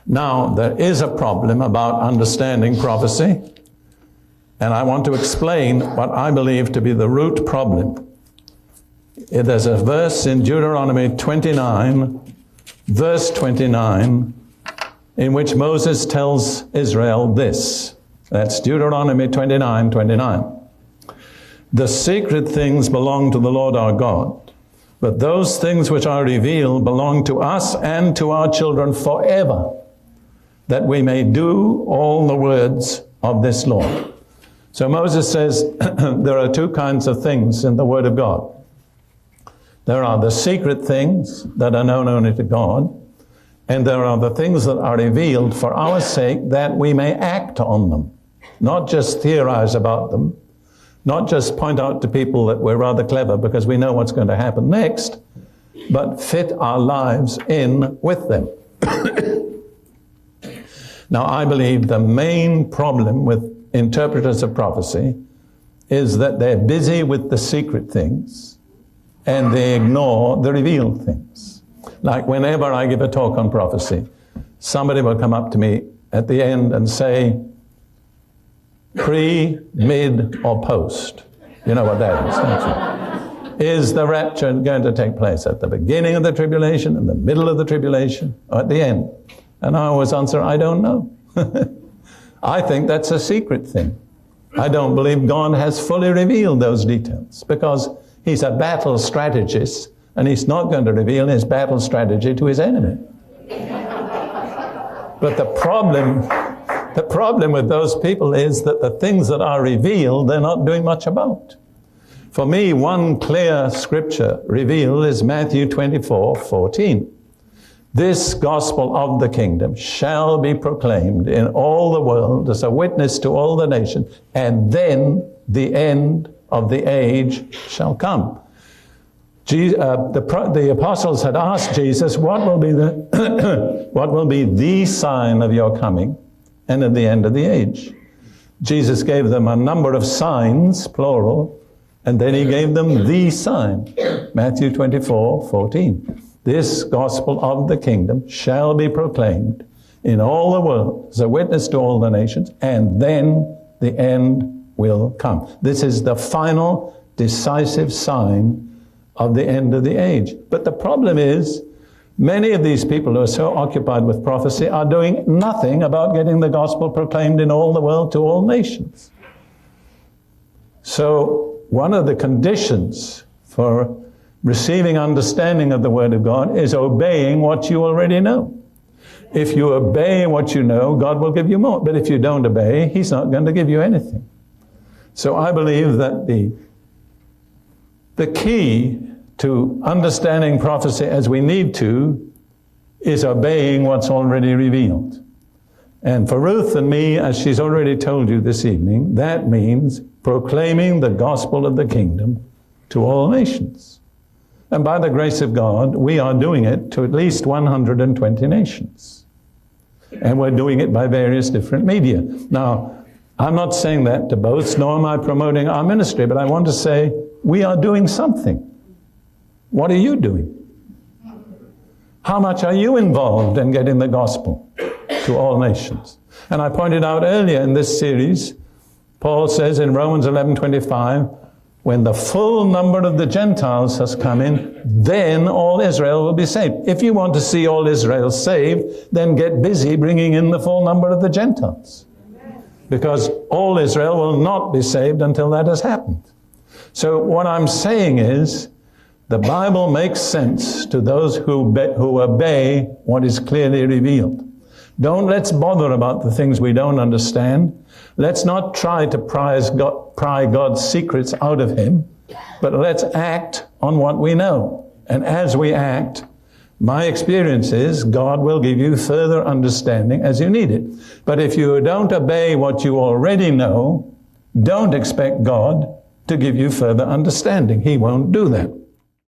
Now, there is a problem about understanding prophecy, and I want to explain what I believe to be the root problem. There's a verse in Deuteronomy 29, verse 29, in which Moses tells Israel this. That's Deuteronomy 29, 29. The secret things belong to the Lord our God, but those things which are revealed belong to us and to our children forever, that we may do all the words of this law. So Moses says there are two kinds of things in the Word of God. There are the secret things that are known only to God, and there are the things that are revealed for our sake that we may act on them, not just theorize about them, not just point out to people that we're rather clever because we know what's going to happen next, but fit our lives in with them. Now, I believe the main problem with interpreters of prophecy is that they're busy with the secret things and they ignore the revealed things. Like whenever I give a talk on prophecy, somebody will come up to me at the end and say, pre, mid, or post. You know what that is, don't you? Is the rapture going to take place at the beginning of the tribulation, in the middle of the tribulation, or at the end? And I always answer, I don't know. I think that's a secret thing. I don't believe God has fully revealed those details because he's a battle strategist and he's not going to reveal his battle strategy to his enemy. But the problem with those people is that the things that are revealed, they're not doing much about. For me, one clear scripture revealed is Matthew 24:14. This gospel of the kingdom shall be proclaimed in all the world as a witness to all the nations, and then the end of the age shall come. The apostles had asked Jesus, what will be the sign of your coming and of the end of the age? Jesus gave them a number of signs, plural, and then he gave them the sign. Matthew 24:14. This gospel of the kingdom shall be proclaimed in all the world as a witness to all the nations, and then the end will come. This is the final decisive sign of the end of the age. But the problem is, many of these people who are so occupied with prophecy are doing nothing about getting the gospel proclaimed in all the world to all nations. So one of the conditions for receiving understanding of the Word of God is obeying what you already know. If you obey what you know, God will give you more. But if you don't obey, he's not going to give you anything. So I believe that the key to understanding prophecy as we need to is obeying what's already revealed. And for Ruth and me, as she's already told you this evening, that means proclaiming the gospel of the kingdom to all nations. And by the grace of God, we are doing it to at least 120 nations. And we're doing it by various different media. Now, I'm not saying that to boast, nor am I promoting our ministry, but I want to say we are doing something. What are you doing? How much are you involved in getting the gospel to all nations? And I pointed out earlier in this series, Paul says in Romans 11:25, when the full number of the Gentiles has come in, then all Israel will be saved. If you want to see all Israel saved, then get busy bringing in the full number of the Gentiles. Because all Israel will not be saved until that has happened. So what I'm saying is, the Bible makes sense to those who obey what is clearly revealed. Let's bother about the things we don't understand. Let's not try to pry God's secrets out of him, but let's act on what we know. And as we act, my experience is God will give you further understanding as you need it. But if you don't obey what you already know, don't expect God to give you further understanding. He won't do that.